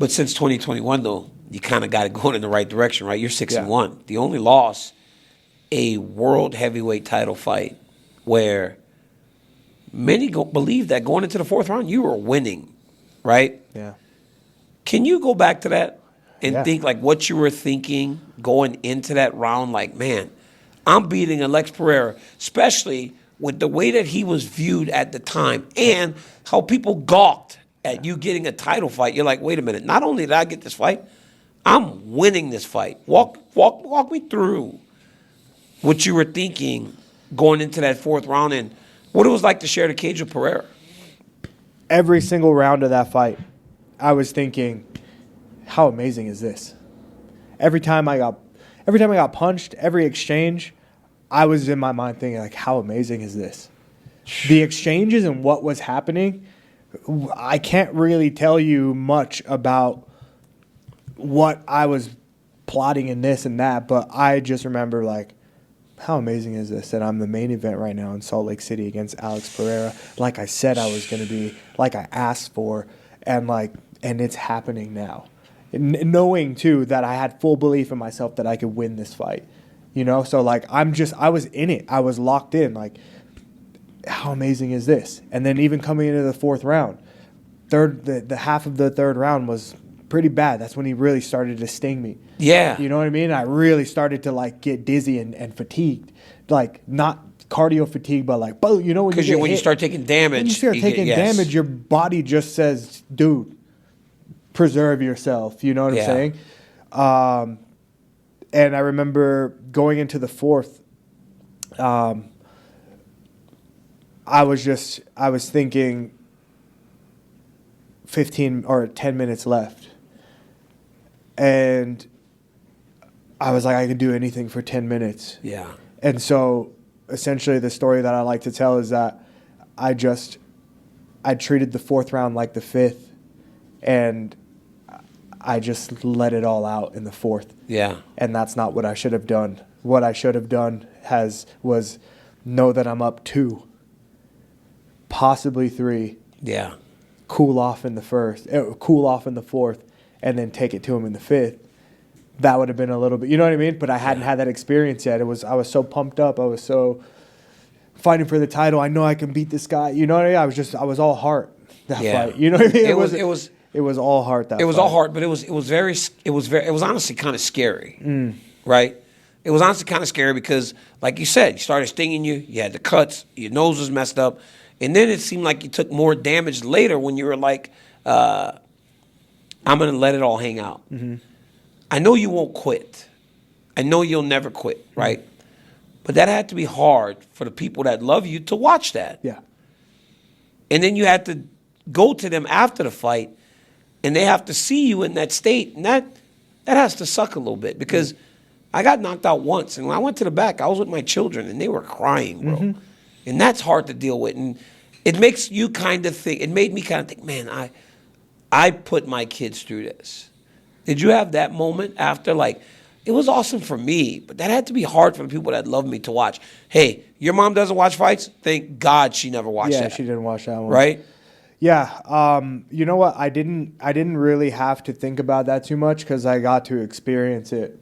But since 2021, though, you kind of got it going in the right direction, right? You're 6-1. Yeah. The only loss, a world heavyweight title fight where many believe that going into the fourth round, you were winning, right? Yeah. Can you go back to that and Yeah. think like what you were thinking going into that round? Like, man, I'm beating Alex Pereira, especially with the way that he was viewed at the time and how people gawked at you getting a title fight. You're like, wait a minute, not only did I get this fight, I'm winning this fight. Walk me through what you were thinking going into that fourth round and what it was like to share the cage with Pereira. Every single round of that fight, I was thinking, how amazing is this? Every time I got punched, every exchange, I was in my mind thinking, like, how amazing is this? The exchanges and what was happening, I can't really tell you much about what I was plotting in this and that, but I just remember, like, how amazing is this that I'm the main event right now in Salt Lake City against Alex Pereira, like I said I was going to be, like I asked for, and it's happening now. And knowing, too, that I had full belief in myself that I could win this fight. You know? So, like, I was in it. I was locked in. Like, how amazing is this? And then even coming into the fourth round, the half of the third round was pretty bad. That's when he really started to sting me. Yeah. You know what I mean? I really started to, like, get dizzy and fatigued. Like, not cardio fatigue, but, like, boom, you know when you Because when you start taking damage. When you start taking damage, your body just says, dude, preserve yourself. You know what I'm saying? And I remember going into the fourth, I was thinking 15 or 10 minutes left. And I was like, I could do anything for 10 minutes. Yeah. And so essentially the story that I like to tell is that I treated the fourth round like the fifth, and I just let it all out in the fourth. Yeah. And that's not what I should have done. What I should have done was know that I'm up 2, possibly 3. Yeah. Cool off in the fourth, and then take it to him in the fifth. That would have been a little bit, you know what I mean? But I hadn't had that experience yet. I was so pumped up. I was so fighting for the title. I know I can beat this guy. You know what I mean? I was all heart that fight. You know what I mean? It was all heart that fight. It was all heart, but it was honestly kind of scary. Right? It was honestly kind of scary because, like you said, you started stinging you. You had the cuts. Your nose was messed up. And then it seemed like you took more damage later when you were like, I'm going to let it all hang out. Mm-hmm. I know you won't quit. I know you'll never quit, right? Mm-hmm. But that had to be hard for the people that love you to watch that. Yeah. And then you had to go to them after the fight, and they have to see you in that state. And that has to suck a little bit because I got knocked out once. And when I went to the back, I was with my children, and they were crying, bro. Mm-hmm. And that's hard to deal with. And it makes you kind of think, it made me kind of think, man, I put my kids through this. Did you have that moment after, like, it was awesome for me, but that had to be hard for the people that love me to watch. Hey, your mom doesn't watch fights? Thank God she never watched that. Yeah, she didn't watch that one. Right? Yeah. You know what? I didn't really have to think about that too much because I got to experience it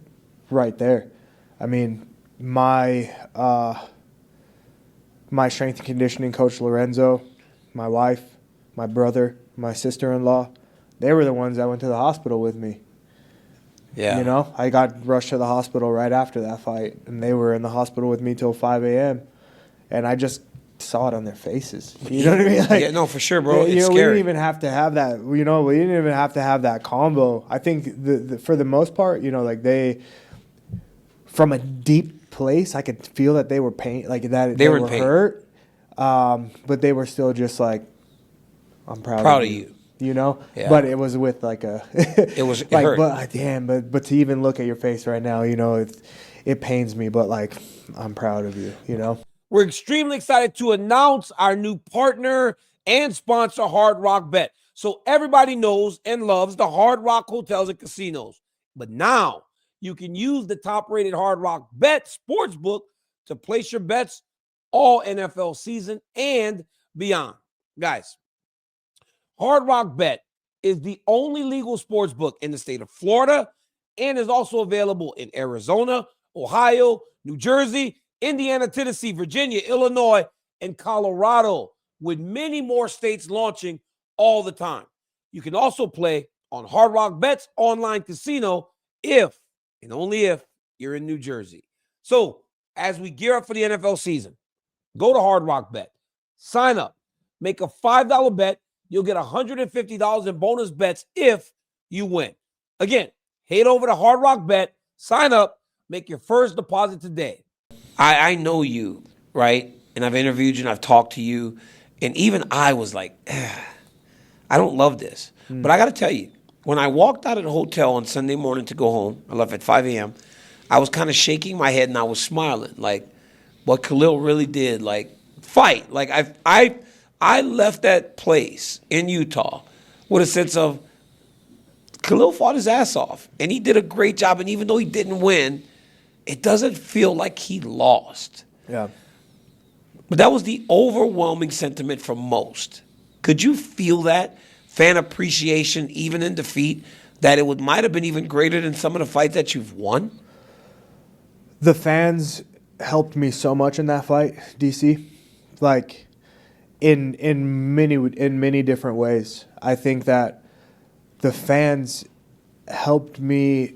right there. I mean, my strength and conditioning coach, Lorenzo, my wife, my brother, my sister-in-law, they were the ones that went to the hospital with me. Yeah. You know, I got rushed to the hospital right after that fight, and they were in the hospital with me till 5 a.m., and I just saw it on their faces. You know what I mean? Like, yeah, no, for sure, bro. It's scary. We didn't even have to have that. We didn't even have to have that combo. I think for the most part, like they, from a deep place, I could feel that they were that they were hurt, but they were still just like, I'm proud of you. Yeah. But it was with like a it hurt. But to even look at your face right now, it pains me, but like I'm proud of you, We're extremely excited to announce our new partner and sponsor, Hard Rock Bet. So everybody knows and loves the Hard Rock hotels and casinos. But now you can use the top-rated Hard Rock Bet sportsbook to place your bets all NFL season and beyond. Guys, Hard Rock Bet is the only legal sports book in the state of Florida and is also available in Arizona, Ohio, New Jersey, Indiana, Tennessee, Virginia, Illinois, and Colorado, with many more states launching all the time. You can also play on Hard Rock Bet's online casino if, and only if, you're in New Jersey. So, as we gear up for the NFL season, go to Hard Rock Bet, sign up, make a $5 bet. You'll get $150 in bonus bets if you win. Again, head over to Hard Rock Bet, sign up, make your first deposit today. I know you, right? And I've interviewed you and I've talked to you. And even I was like, I don't love this. But I got to tell you, when I walked out of the hotel on Sunday morning to go home, I left at 5 a.m., I was kind of shaking my head and I was smiling. Like, what Khalil really did, like, fight. Like, I left that place in Utah with a sense of Khalil fought his ass off. And he did a great job. And even though he didn't win, it doesn't feel like he lost. Yeah. But that was the overwhelming sentiment from most. Could you feel that? Fan appreciation, even in defeat, that it might have been even greater than some of the fights that you've won? The fans helped me so much in that fight, DC. Like, in many different ways. I think that the fans helped me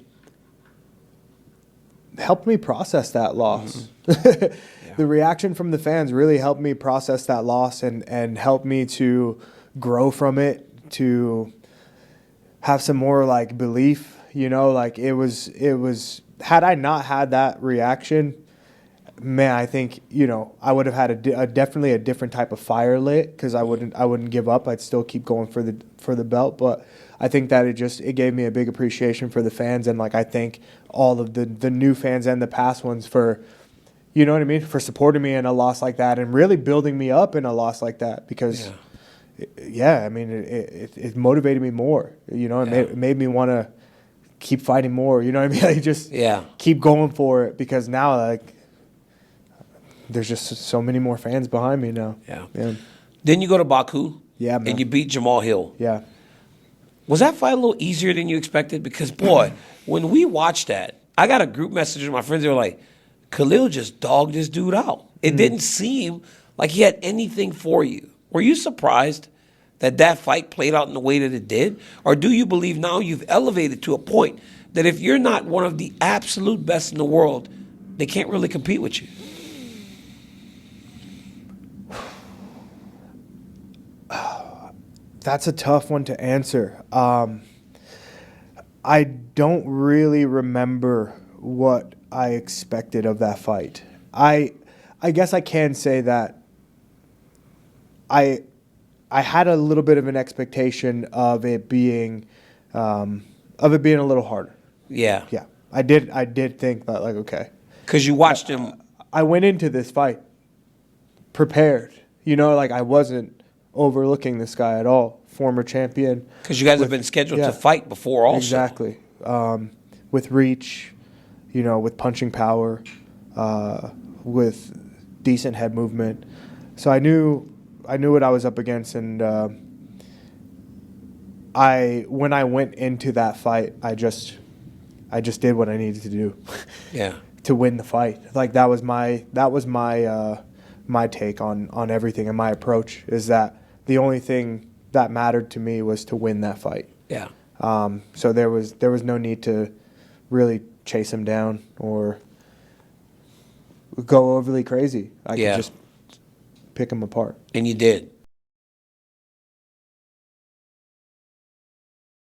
process that loss. Mm-hmm. The reaction from the fans really helped me process that loss and helped me to grow from it, to have some more like belief, like it was had I not had that reaction, man, I think, I would have had definitely a different type of fire lit, because I wouldn't give up. I'd still keep going for the belt, but I think that it gave me a big appreciation for the fans, and like I thank all of the new fans and the past ones for, you know what I mean, for supporting me in a loss like that and really building me up in a loss like that, because I mean it motivated me more, it made me want to keep fighting more, you know what I mean, like just keep going for it, because now like there's just so many more fans behind me now. Then you go to Baku, man. And you beat Jamal Hill. Was that fight a little easier than you expected? Because, boy, when we watched that, I got a group message with my friends. They were like, Khalil just dogged this dude out. It didn't seem like he had anything for you. Were you surprised that fight played out in the way that it did? Or do you believe now you've elevated to a point that if you're not one of the absolute best in the world, they can't really compete with you? That's a tough one to answer. I don't really remember what I expected of that fight. I guess I can say that I had a little bit of an expectation of it being a little harder. Yeah. I did think that, like, okay. Because you watched him. I went into this fight prepared. Like I wasn't overlooking this guy at all. Former champion. Because you guys have been scheduled to fight before also. Exactly. With reach, with punching power, with decent head movement. So I knew what I was up against, and when I went into that fight, I just did what I needed to do. To win the fight. Like that was my take on everything, and my approach is that the only thing that mattered to me was to win that fight. So there was no need to really chase him down or go overly crazy. I could just pick him apart. And you did.